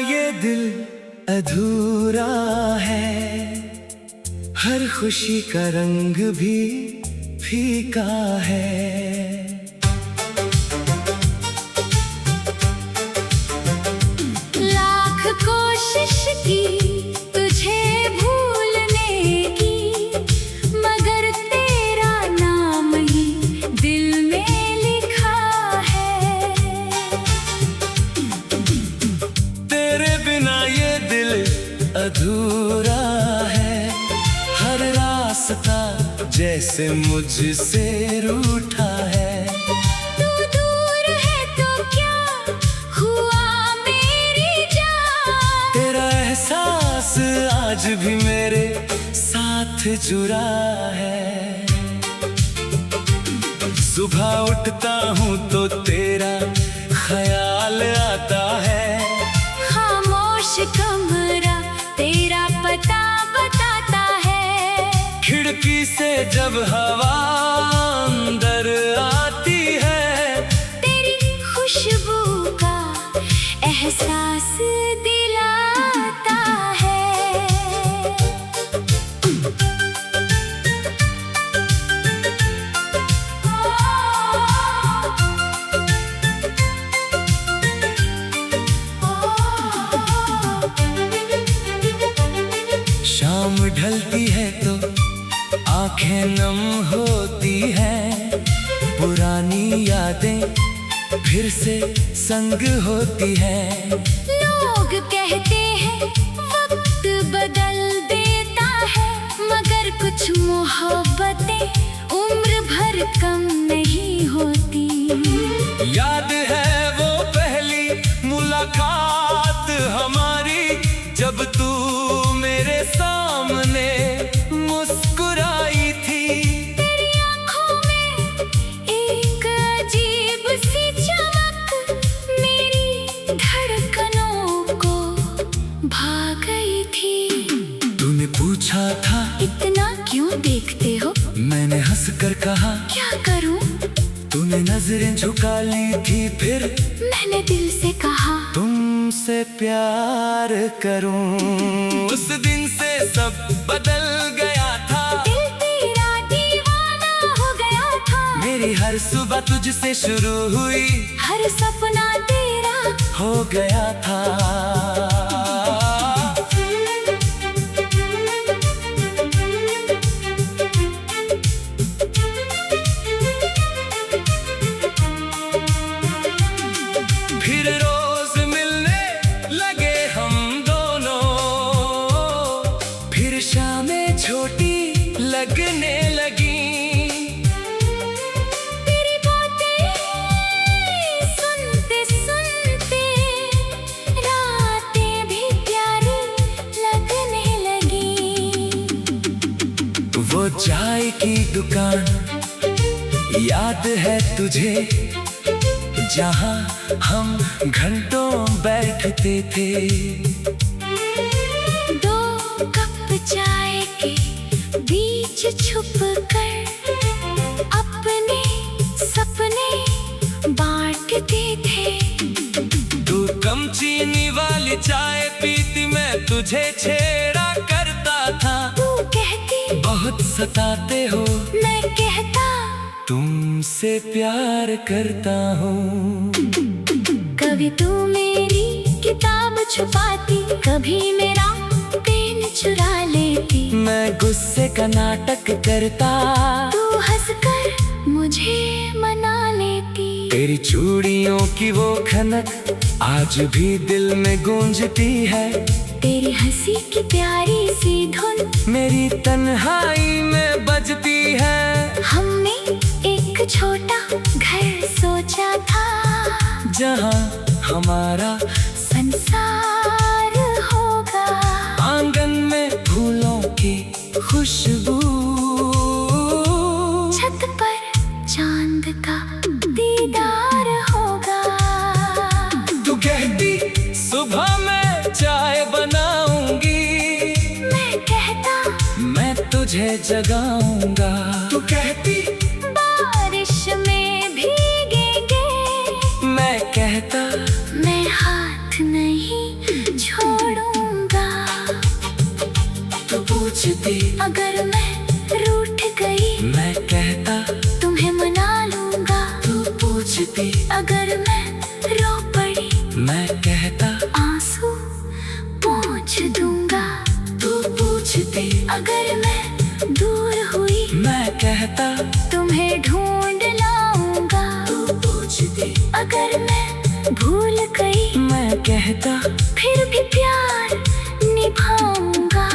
ये दिल अधूरा है, हर खुशी का रंग भी फीका है। लाख कोशिश की तुझे भूलने की, मगर तेरा नाम ही दिल में लिखा है। तेरे बिना ये दिल अधूरा है, हर रास्ता जैसे मुझसे रूठा है। तू दूर है तो क्या हुआ मेरी जान, तेरा एहसास आज भी मेरे साथ जुड़ा है। सुबह उठता हूँ तो तेरा ख्याल आता है, खामोश कमरा तेरा पता बताता है। खिड़की से जब हवा अंदर आती है, तेरी खुशबू का एहसास दिलाता है। शाम ढलती है तो आंखें नम होती हैं, पुरानी यादें फिर से संग होती हैं। लोग कहते हैं वक्त बदल देता है, मगर कुछ मोहब्बतें उम्र भर कम नहीं होती। याद है वो पहली मुलाकात हमारी, जब तू मेरे सामने मुस्कुराई थी। तेरी आँखों में एक अजीब सी चमक मेरी धड़कनों को भा गई थी। तूने पूछा था इतना क्यों देखते हो, मैंने हंसकर कहा क्या करूं। तूने नजरें झुका ली थी, फिर मैंने दिल से कहा तुमसे प्यार करूं। उस दिन से सब बदल गया था, दिल तेरा दीवाना हो गया था। मेरी हर सुबह तुझसे शुरू हुई, हर सपना तेरा हो गया था। फिर रोज मिलने लगे हम दोनों, फिर शामें छोटी लगने लगी। तेरी बातें सुनते सुनते रातें भी प्यारी लगने लगी। वो चाय की दुकान याद है तुझे, जहाँ हम घंटों बैठते थे। दो कप चाय के बीच छुप कर अपने सपने बांटते थे। तू कम चीनी वाली चाय पीती, मैं तुझे छेड़ा करता था। तू कहती बहुत सताते हो, मैं कहता तुमसे प्यार करता हूँ। कभी तू मेरी किताब छुपाती, कभी मेरा पेन चुरा लेती। मैं गुस्से का नाटक करता, तू हंसकर मुझे मना लेती। तेरी चूड़ियों की वो खनक आज भी दिल में गूंजती है। तेरी हंसी की प्यारी सी धुन मेरी तन्हाई में बजती है। हमने एक छोटा घर सोचा था, जहाँ हमारा संसार होगा। आंगन में फूलों की खुशबू, छत पर चांद का दीदार होगा। तू कहती सुबह मैं चाय बनाऊंगी, मैं कहता मैं तुझे जगाऊंगा। तू कहती बारिश में भीगेंगे, मैं कहता मैं हाथ नहीं पूछती अगर मैं रूठ गई, मैं कहता तुम्हें मना लूंगा। तू पूछती अगर मैं रो पड़ी, मैं कहता आंसू पोंछ दूंगा। तू पूछती अगर मैं दूर हुई, मैं कहता तुम्हें ढूंढ लाऊंगा। तू पूछती अगर मैं भूल गई, मैं कहता फिर भी प्यार निभाऊंगा।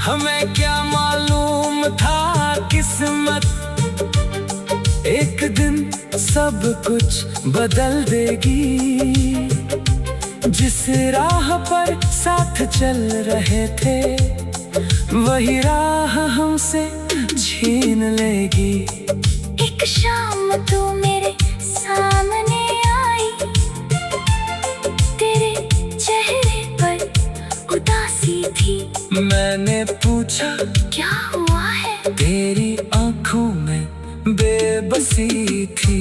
हमें क्या मालूम था किस्मत एक दिन सब कुछ बदल देगी। जिस राह पर साथ चल रहे थे, वही राह हमसे छीन लेगी। एक शाम तू मेरे सामने आई, तेरे चेहरे पर उदासी थी। मैंने पूछा क्या हुआ है? तेरी आंखों में बेबसी थी।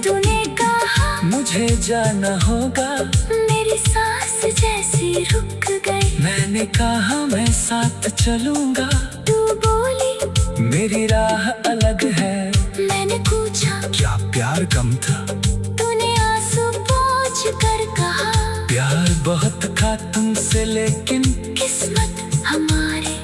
तूने कहा मुझे जाना होगा, मेरी सांस जैसी रुक गई। मैंने कहा मैं साथ चलूंगा। तू बोली मेरी राह अलग है। मैंने पूछा क्या प्यार कम था? तूने आंसू पोंछ कर कहा प्यार बहुत था तुमसे, लेकिन किस्मत हमारे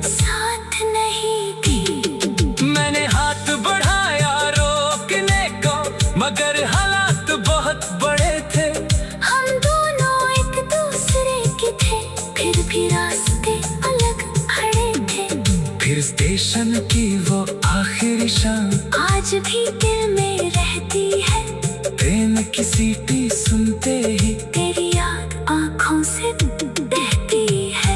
साथ नहीं थी। मैंने हाथ बढ़ाया रोकने को, मगर हालात बहुत बड़े थे। हम दोनों एक दूसरे के थे, फिर भी रास्ते अलग खड़े थे। फिर स्टेशन की वो आखिरी शाम, आज भी दिल में रहती है। ट्रेन की सीटी सुनते ही तेरी याद आँखों से बहती है।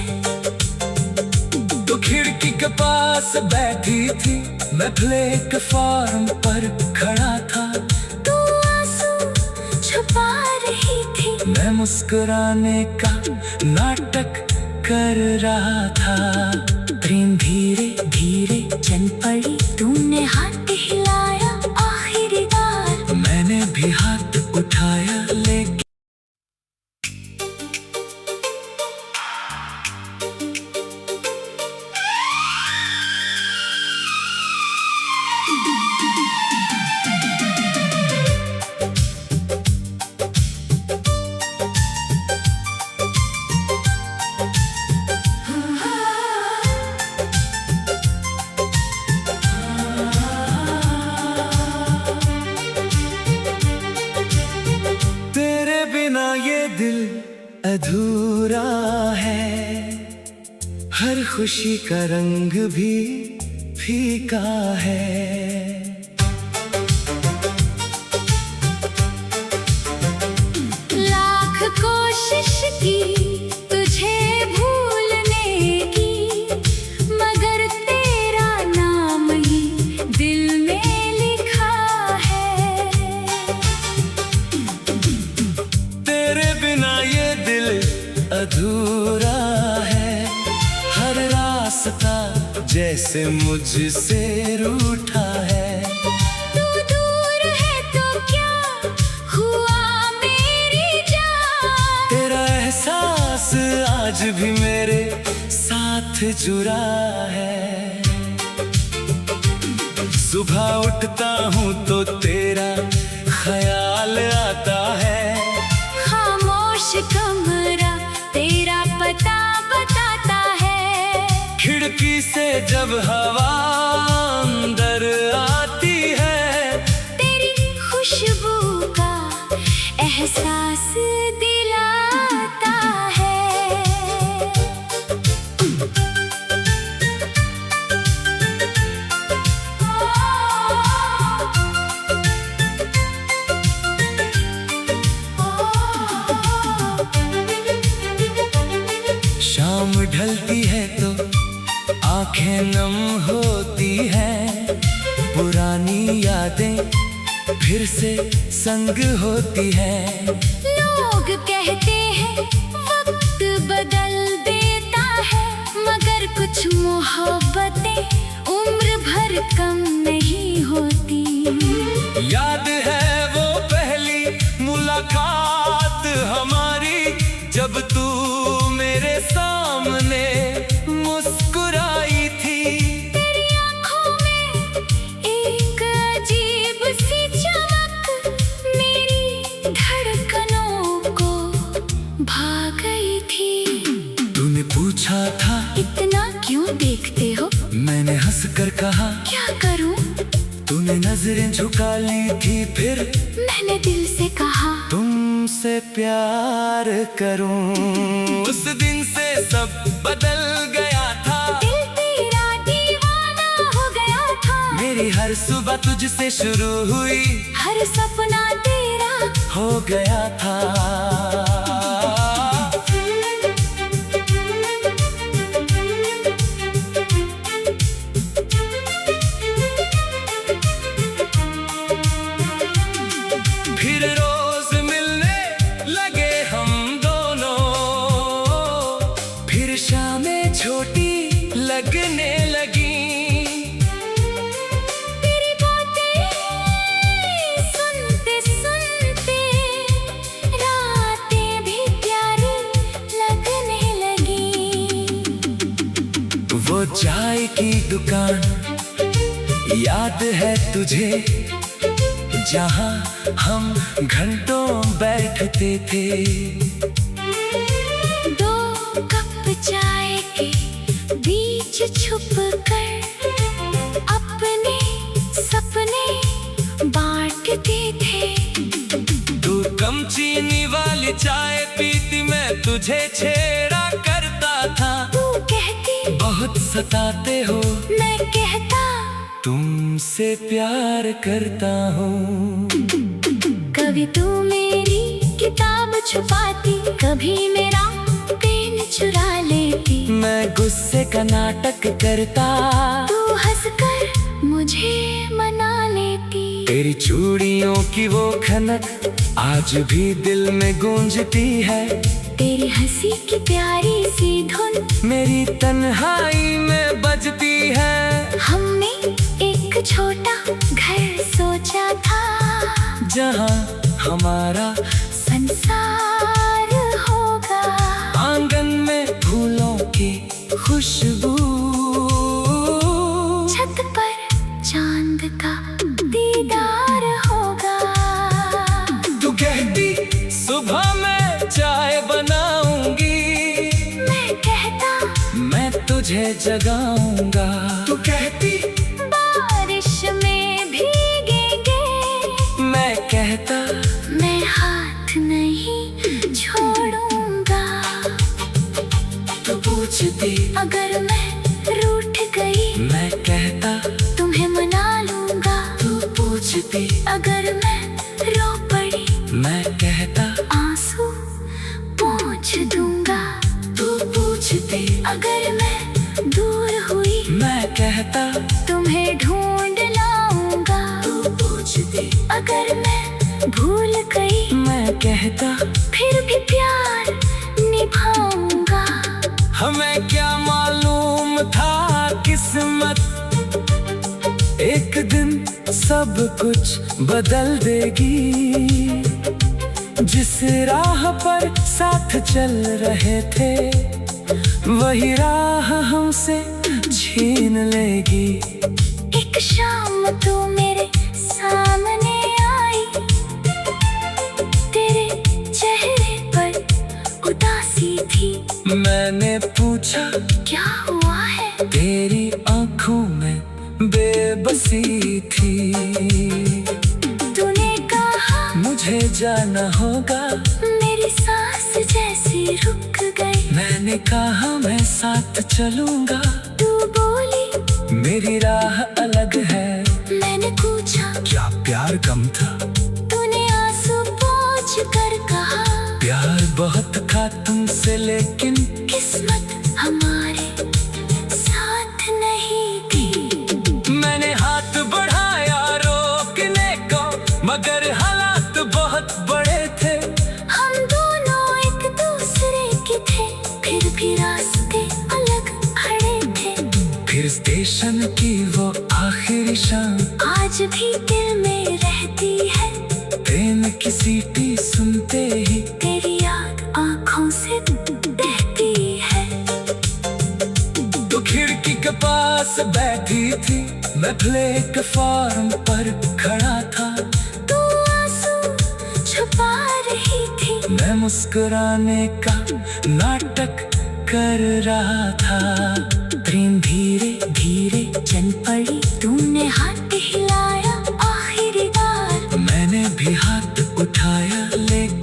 तो खिड़की के पास बैठी थी, मैं प्लेटफॉर्म पर खड़ा था। तू आंसू छुपा रही थी, मैं मुस्कुराने का नाटक कर रहा था। ट्रेन धीरे धीरे चल पड़ी, तूने हाथ हिलाया आखिरी बार। मैंने भी हाथ उठाया, लेकिन तेरे बिना ये दिल अधूरा है। हर खुशी का रंग भी फीका है। लाख कोशिश की तुझे भूलने की, मगर तेरा नाम ही दिल में लिखा है। तेरे बिना ये दिल अधूरा है। हर रास्ता जैसे मुझसे रूठा है। तू दूर है तो क्या हुआ मेरी जान? तेरा एहसास आज भी मेरे साथ जुड़ा है। सुबह उठता हूँ तो तेरा ख्याल आता है। खामोश कमरा तेरा पता बताता है। खिड़की से जब हवा अंदर आती है, तेरी खुशबू का एहसास दिलाता है। शाम ढलती है तो आंखें नम होती हैं। पुरानी यादें फिर से संग होती हैं। लोग कहते हैं वक्त बदल देता है, मगर कुछ मोहब्बतें उम्र भर कम नहीं होती। याद है वो पहली मुलाकात हमारी, जब तू मेरे सामने पूछा था, इतना क्यों देखते हो? मैंने हंस कर कहा, क्या करूं? तूने नजरें झुका ली थी, फिर मैंने दिल से कहा, तुमसे प्यार करूं। उस दिन से सब बदल गया था, दिल तेरा दीवाना हो गया था। मेरी हर सुबह तुझसे शुरू हुई, हर सपना तेरा हो गया था। फिर रोज मिलने लगे हम दोनों, फिर शामें छोटी लगने लगी। तेरी बातें सुनते सुनते रातें भी प्यारी लगने लगी। वो चाय की दुकान याद है तुझे, जहाँ हम घंटों बैठते थे। दो कप चाय के बीच छुप कर अपने सपने बांटते थे। तू कम चीनी वाली चाय पीती, मैं तुझे छेड़ा करता था। तू कहती बहुत सताते हो, मैं कहता तुमसे प्यार करता हूँ। कभी तू मेरी किताब छुपाती, कभी मेरा पेन चुरा लेती। मैं गुस्से का नाटक करता, तू हंसकर मुझे मना लेती। तेरी चूड़ियों की वो खनक आज भी दिल में गूंजती है। तेरी हंसी की प्यारी सी धुन मेरी तन्हाई में बजती है। हमने एक छोटा घर सोचा था, जहाँ हमारा संसार होगा। आंगन में फूलों की खुशबू, छत पर चांद का दीदार होगा। तू कहती सुबह मैं चाय बनाऊंगी, मैं कहता मैं तुझे जगाऊंगा। तू कहती बारिश में भीगेंगे, मैं कहता मैं हाथ नहीं छोड़ूंगा। तू पूछती अगर मैं रूठ गई, मैं कहता तुम्हें मना लूंगा। तू पूछती अगर मैं रो पड़ी, मैं कहता आंसू पोंछ दूंगा। तू पूछती अगर मैं दूर हुई, मैं कहता तुम्हें ढूंढ लाऊंगा। तू पूछती अगर मैं भूल गई, मैं कहता फिर भी प्यार निभाऊंगा। हमें क्या मालूम था किस्मत एक दिन सब कुछ बदल देगी। जिस राह पर साथ चल रहे थे, वही राह हमसे छीन लेगी। एक शाम तू मेरे सामने आई, तेरे चेहरे पर उदासी थी। मैंने पूछा क्या हुआ है? तेरी आंखों में बेबसी थी। तूने कहा मुझे जाना होगा, मेरी सांस जैसी रुक गई। मैंने कहा मैं साथ चलूंगा। तू बोली मेरी राह अलग है। मैंने पूछा क्या प्यार कम था? तूने आंसू पोंछ कर कहा प्यार बहुत था तुमसे, लेकिन किस्मत हमारे साथ नहीं थी। मैंने हाथ बढ़ाया रोकने को, मगर हालात बहुत बड़े थे। हम दोनों एक दूसरे के थे, फिर भी रास्ते अलग खड़े थे। फिर स्टेशन की वो आखिरी शाम आज भी दिल में रहती है। ट्रेन की सीटी सुनते ही तेरी याद आंखों से बहती है। तो खिड़की के पास बैठी थी, मैं प्लेटफॉर्म पर खड़ा था। तू आंसू छुपा रही थी, मैं मुस्कुराने का नाटक कर रहा था। प्रेम धीरे धीरे चल पड़ी, तूने हाथ हिलाया आखिरी बार, मैंने भी हाथ उठाया लेकिन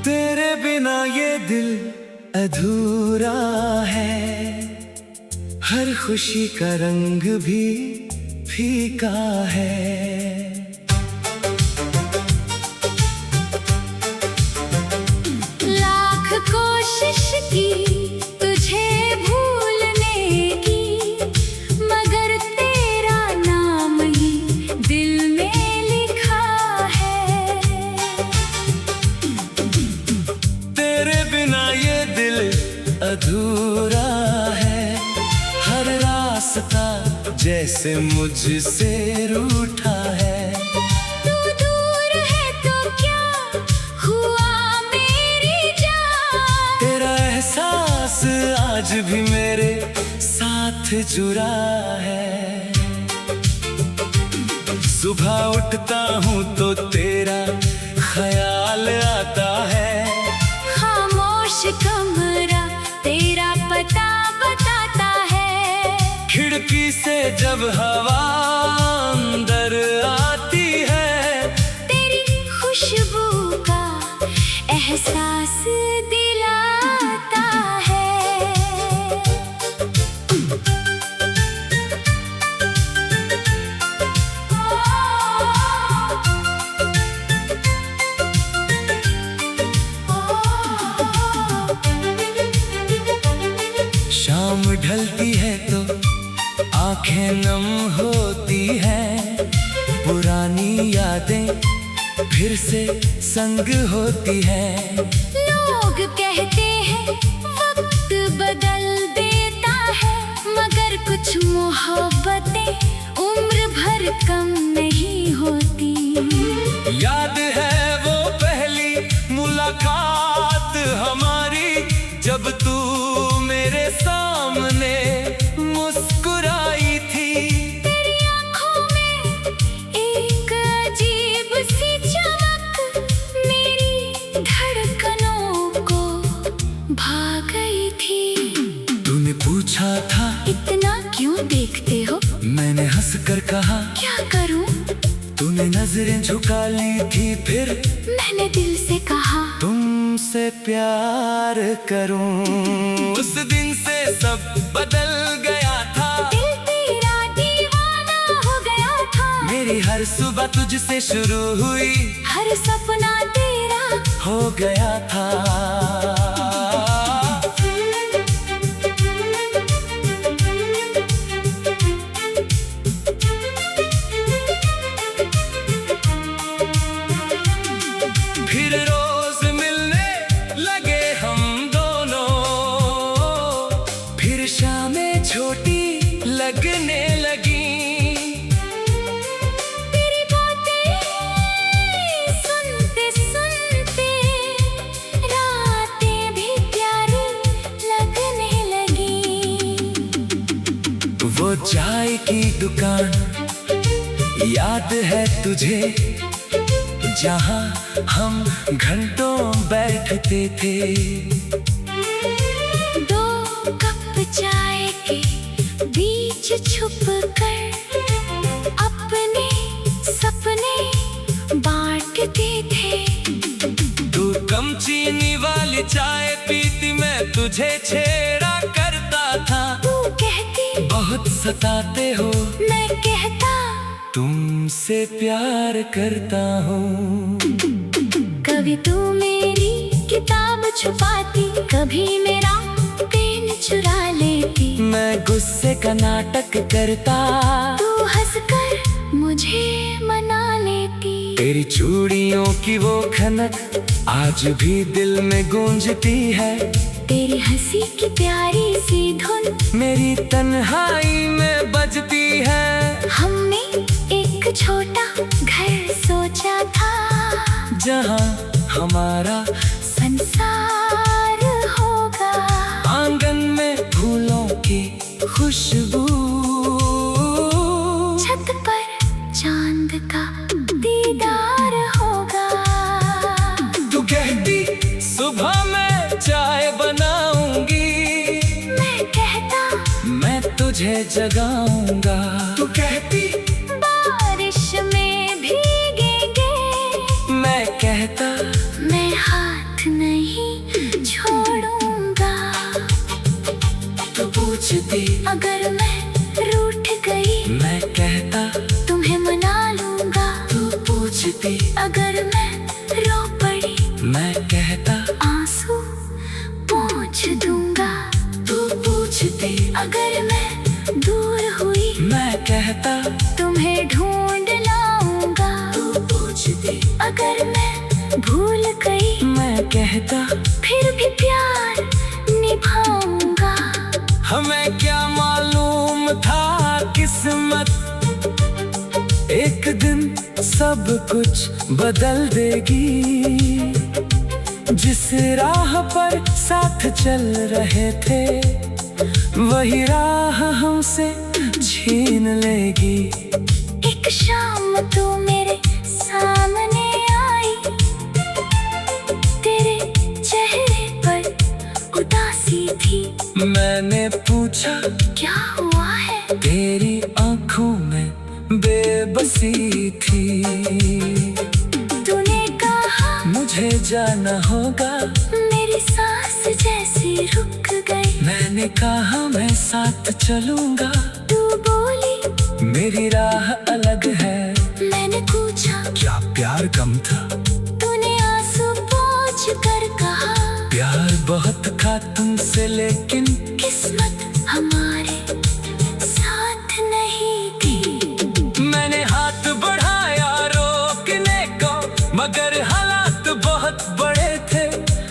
तेरे बिना ये दिल अधूरा है, हर खुशी का रंग भी फीका है। लाख कोशिश की तुझे भूलने की, मगर तेरा नाम ही दिल में लिखा है। तेरे बिना ये दिल अधूरा है, हर रास्ता जैसे मुझसे रूठा है। तू दूर है तो क्या हुआ मेरी जान, तेरा एहसास आज भी मेरे साथ जुड़ा है। सुबह उठता हूँ तो तेरा ख्याल आता है। खामोश कमरा तेरा पता बताता है। खिड़की से जब हवा अंदर आती है, तेरी खुशबू का एहसास दिलाता है। शाम ढलती है तो आंखें नम होती हैं, पुरानी यादें फिर से संग होती हैं। लोग कहते हैं वक्त बदल देता है, मगर कुछ मोहब्बतें उम्र भर कम नहीं होती। याद है वो पहली मुलाकात हमारी, जब तू मेरे सामने मुस्कुराई थी। तेरी आँखों में एक अजीब सी चमक मेरी धड़कनों को भा गई थी। तूने पूछा था इतना क्यों देखते हो, मैंने हंस कर कहा क्या करूं? तूने नजरें झुका ली थी, फिर मैंने दिल से कहा तुमसे प्यार करूं। उस दिन से सब बदल गया था, दिल तेरा दीवाना हो गया था। मेरी हर सुबह तुझसे शुरू हुई, हर सपना तेरा हो गया था। फिर रोज मिलने लगे हम दोनों, फिर शामें छोटी लगने लगी। तेरी बातें सुनते सुनते रातें भी प्यारी लगने लगी। वो चाय की दुकान याद है तुझे, जहाँ हम घंटों बैठते थे। दो कप चाय के बीच छुप कर अपने सपने बांटते थे। तू कम चीनी वाली चाय पीती, मैं तुझे छेड़ा करता था। तू कहती बहुत सताते हो, मैं कहता तुमसे प्यार करता हूँ। कभी तू मेरी किताब छुपाती, कभी मेरा पेन चुरा लेती। मैं गुस्से का नाटक करता, तू हंसकर मुझे मना लेती। तेरी चूड़ियों की वो खनक आज भी दिल में गूंजती है। तेरी हंसी की प्यारी सी धुन मेरी तन्हाई में बजती है। हमने एक छोटा घर सोचा था, जहाँ हमारा संसार होगा। आंगन में फूलों की खुशबू, छत पर चांद का दीदार होगा। तू कहती सुबह मैं चाय बनाऊंगी, मैं कहता मैं तुझे जगाऊंगा। तू कहती बारिश में भीगेंगे, मैं कहता मैं हाथ नहीं छोड़ूंगा। तू पूछती अगर मैं रूठ गई, मैं कहता तुम्हें मना लूंगा। तू पूछती अगर मैं रो पड़ी, मैं कहता आंसू पोंछ दूंगा। तू पूछती अगर मैं दूर हुई, मैं कहता तुम्हें ढूंढ लाऊंगा। तू पूछती अगर मैं भूल गई, मैं कहता फिर भी प्यार निभाऊंगा। हमें क्या मालूम था किस्मत एक दिन सब कुछ बदल देगी। जिस राह पर साथ चल रहे थे, वही राह हमसे छीन लेगी। एक शाम तू मेरे सामने आई, तेरे चेहरे पर उदासी थी। मैंने पूछा क्या हुआ है? तेरी आंखों में बेबसी थी। तूने कहा मुझे जाना होगा, मेरी सांस जैसी रुक गई। मैंने कहा मैं साथ चलूंगा। तू बोली मेरी राह अलग है। मैंने पूछा क्या प्यार कम था? तूने आंसू पोंछ कर कहा प्यार बहुत था तुमसे, लेकिन किस्मत हमारे साथ नहीं थी। मैंने हाथ बढ़ाया रोकने को, मगर हालात बहुत बड़े थे।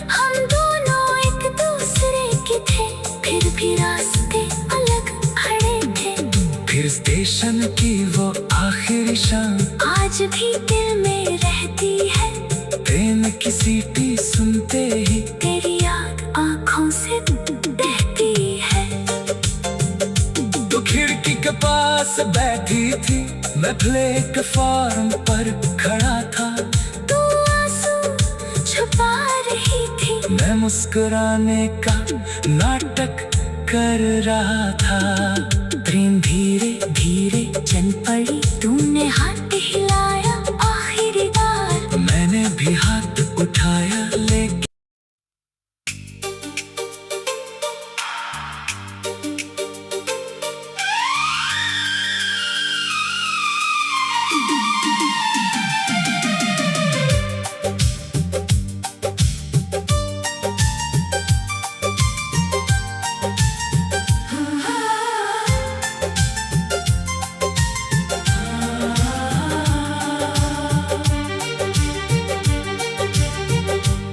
हम दोनों एक दूसरे के थे, फिर भी रास्ते अलग खड़े थे। फिर स्टेशन की वो आखिरी शाम आज भी दिल में रहती है। ट्रेन की सीटी सुनते ही तेरी याद आँखों से बहती है। तो खिड़की के पास बैठी थी, मैं प्लेटफॉर्म पर खड़ा था। तू आंसू छुपा रही थी, मैं मुस्कुराने का नाटक कर रहा था। ट्रेन धीरे धीरे चल पड़ी, तूने हाथ हिलाया आखिरी बार। मैंने भी हाथ उठाया, लेकिन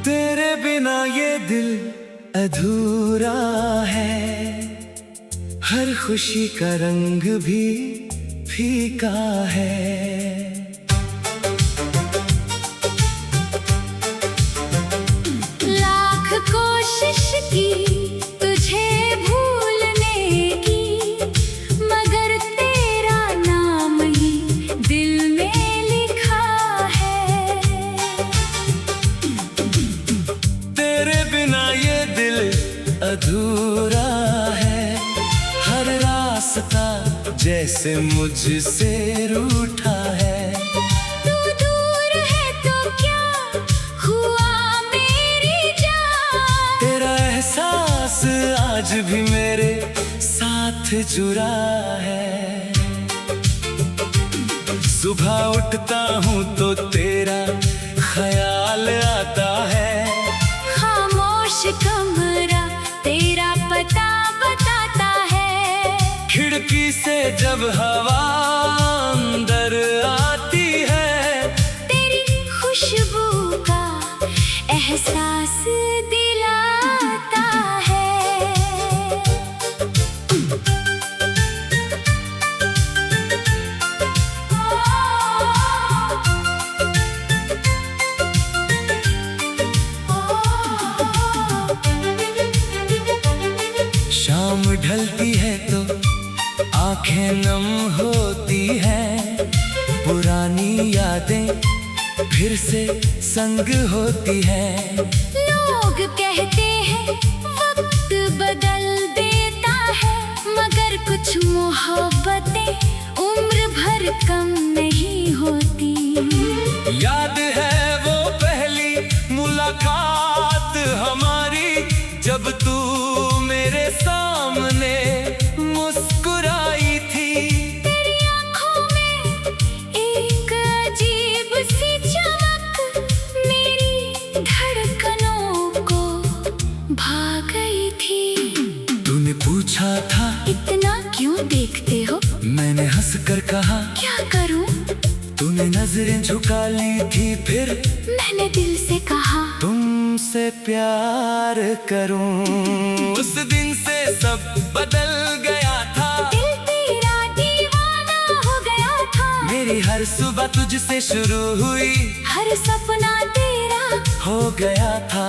तेरे बिना ये दिल अधूरा है। हर खुशी का रंग भी फीका है। लाख कोशिश की तुझे भूलने की, मगर तेरा नाम ही दिल में लिखा है। तेरे बिना ये दिल अधूरा है। हर रास्ता जैसे मुझसे रूठा है। तू दूर है तो क्या हुआ मेरी जान? तेरा एहसास आज भी मेरे साथ जुड़ा है। सुबह उठता हूँ तो तेरा ख्याल आता है। खामोश कमरा तेरा पता बताता है। खिड़की से जब हवा अंदर आती है, तेरी खुशबू का एहसास दिलाता है। शाम ढलती है तो आंखें नम होती हैं, पुरानी यादें फिर से संग होती हैं। लोग कहते हैं वक्त बदल देता है, मगर कुछ मोहब्बतें उम्र भर कम नहीं होती। याद है वो पहली मुलाकात हमारी, जब तू मेरे सामने मुस्कुराई थी। तेरी आँखों में एक अजीब सी चमक मेरी धड़कनों को भा गई थी। तूने पूछा था इतना क्यों देखते हो, मैंने हंसकर कहा क्या करूं? तूने नजरें झुका ली थी, फिर मैंने दिल से कहा तुमसे प्यार करूं। उस दिन से सब बदल गया था, दिल तेरा दीवाना हो गया था। मेरी हर सुबह तुझसे शुरू हुई, हर सपना तेरा हो गया था।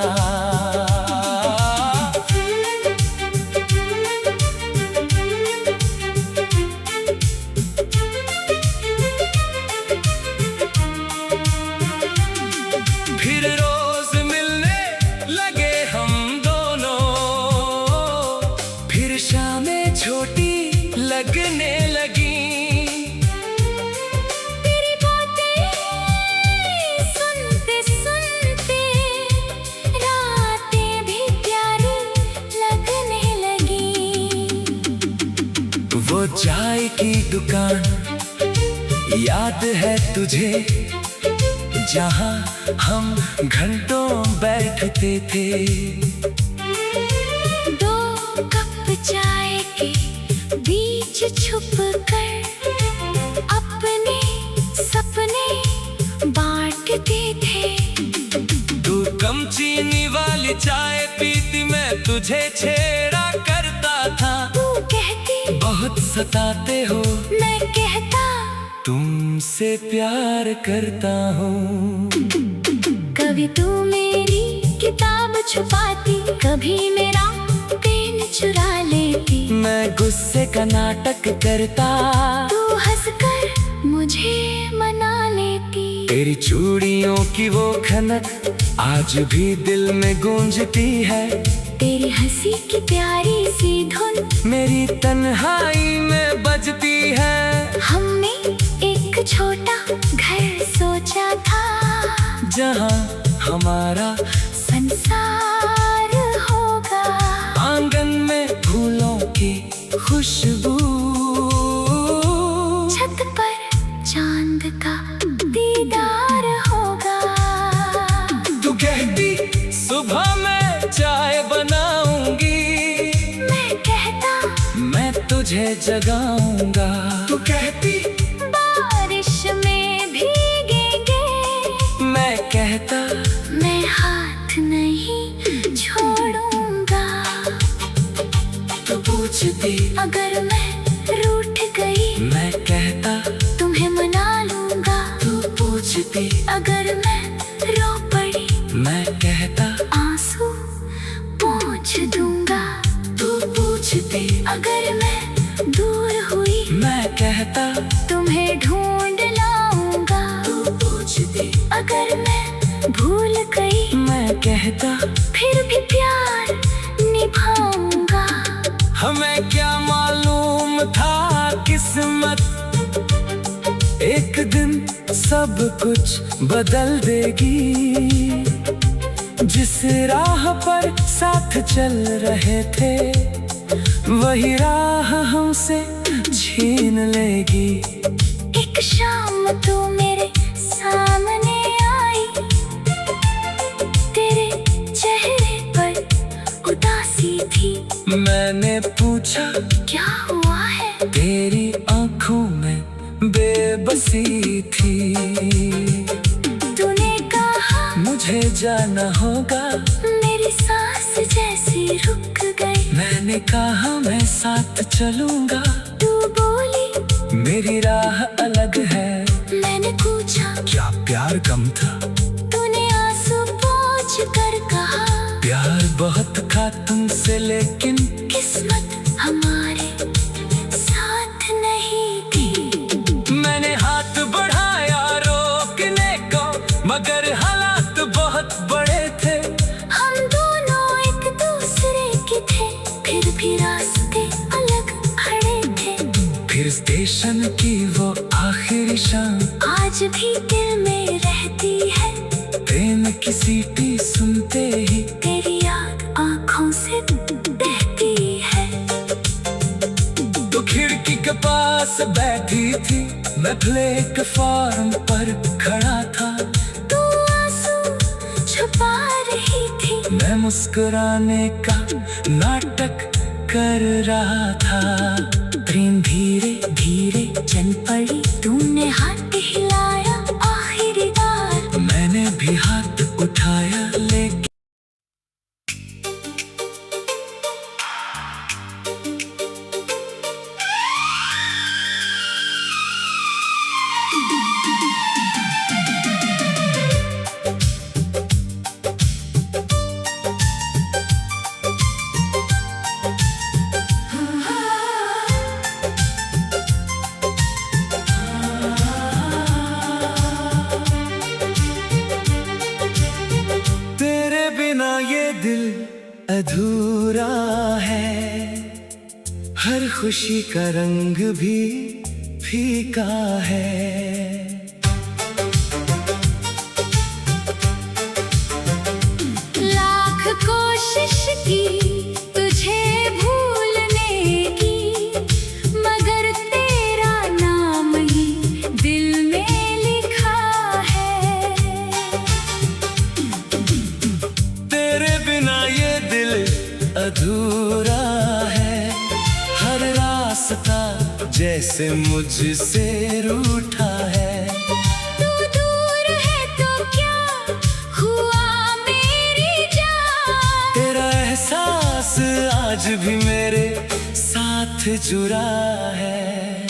फिर रोज मिलने लगे हम दोनों, फिर शामें छोटी लगने लगी। तेरी बातें सुनते सुनते रातें भी प्यारी लगने लगी। वो चाय की दुकान याद है तुझे, जहाँ हम घंटों बैठते थे। दो कप चाय के बीच छुप कर अपने सपने बांटते थे। तू कम चीनी वाली चाय पीती, मैं तुझे छेड़ा करता था। तू कहती बहुत सताते हो, मैं कहता तुमसे प्यार करता हूँ। कभी तू मेरी किताब छुपाती, कभी मेरा पेन चुरा लेती। मैं गुस्से का नाटक करता, तू हंसकर मुझे मना लेती। तेरी चूड़ियों की वो खनक आज भी दिल में गूंजती है। तेरी हंसी की प्यारी सी धुन मेरी तन्हाई में बजती है। हमने एक छोटा घर सोचा था, जहाँ हमारा संसार होगा। आंगन में फूलों की खुशबू, छत पर चांद का दीदार होगा। तू कहती सुबह मैं चाय बनाऊंगी, मैं कहता मैं तुझे जगाऊंगा। तू कहती बारिश में भीगेंगे, मैं कहता मैं हाथ नहीं छोड़ूंगा। तू पूछती अगर मैं रूठ गई, मैं कहता तुम्हें मना लूंगा। तू पूछती अगर मैं रो पड़ी, मैं कहता आंसू पोंछ दूंगा। तू पूछती अगर मैं दूर हुई, मैं कहता तुम्हें ढूंढ लाऊंगा। तू पूछती अगर मैं भूल गई, मैं कहता फिर भी प्यार निभाऊंगा। हमें क्या मालूम था किस्मत एक दिन सब कुछ बदल देगी। जिस राह पर साथ चल रहे थे, वही राह हमसे छीन लेगी। एक शाम तू मेरे सामने आई, तेरे चेहरे पर उदासी थी। मैंने पूछा क्या हुआ है, तेरी आंखों में बेबसी थी। तूने कहा मुझे जाना होगा, मेरी सांस जैसी रुक गई। मैंने कहा मैं साथ चलूंगा। तू बोली मेरी राह अलग है। मैंने पूछा क्या प्यार कम था? तूने आंसू पोंछ कर कहा प्यार बहुत था तुमसे, लेकिन किस्मत भी रास्ते अलग खड़े थे। फिर स्टेशन की वो आखिरी शाम आज भी दिल में रहती है। ट्रेन की सीटी सुनते ही तेरी याद आँखों से बहती है। तो खिड़की के पास बैठी थी, मैं प्लेटफॉर्म पर खड़ा था। तू आंसू छुपा रही थी, मैं मुस्कुराने का नाटक कर रहा था। ट्रेन धीरे धीरे चल पड़ी, तूने हाथ हिलाया आखिरी बार। मैंने भी हाथ उठाया लेकिन तेरे बिना ये दिल अधूरा है। हर खुशी का रंग भी फीका है। लाख कोशिश की तुझे भूलने की, मगर तेरा नाम ही दिल में लिखा है। तेरे बिना ये दिल अधूरा है। हर रास्ता जैसे मुझसे रूठा है। तू दूर है तो क्या हुआ मेरी जान। तेरा एहसास आज भी मेरे साथ जुड़ा है।